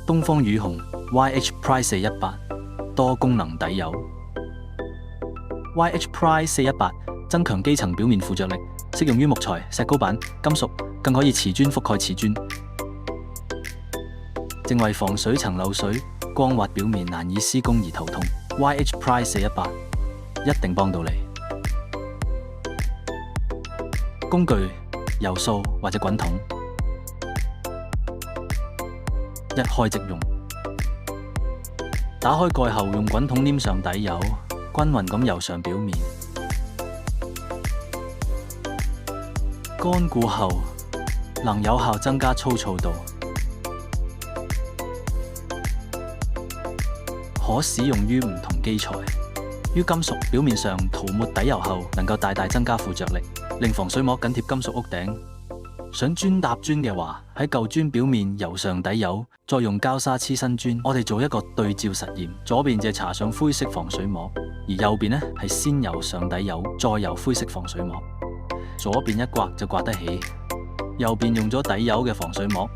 東方雨虹 YH Pride 418多功能底油。YH Pride 418增強基層表面附着力，適用於木材、石膏板、金屬，更可以瓷磚覆蓋瓷磚，正為防水層漏水、光滑表面難以施工而頭痛。YH Pride 418一定幫到你。工具：油掃或者滾筒，一開即用。打開蓋後，用滾筒黏上底油，均勻咁油上表面。乾固後，能有效增加粗糙度，可使用於唔同基材。於金屬表面上塗抹底油後，能夠大大增加附着力，令防水膜緊貼金屬屋頂。想磚搭磚嘅話，喺舊磚表面油上底油，再用膠砂黐新磚。我哋做一個對照實驗，左邊就搽上灰色防水膜，而右邊呢係先油上底油，再油灰色防水膜。左邊一刮就刮得起，右邊用咗底油嘅防水膜，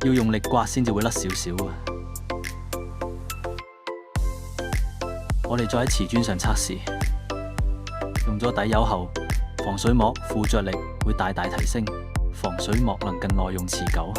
要用力刮先至會甩少少啊！我哋再喺瓷磚上測試，用咗底油後，防水膜附着力會大大提升，防水膜能更耐用持久。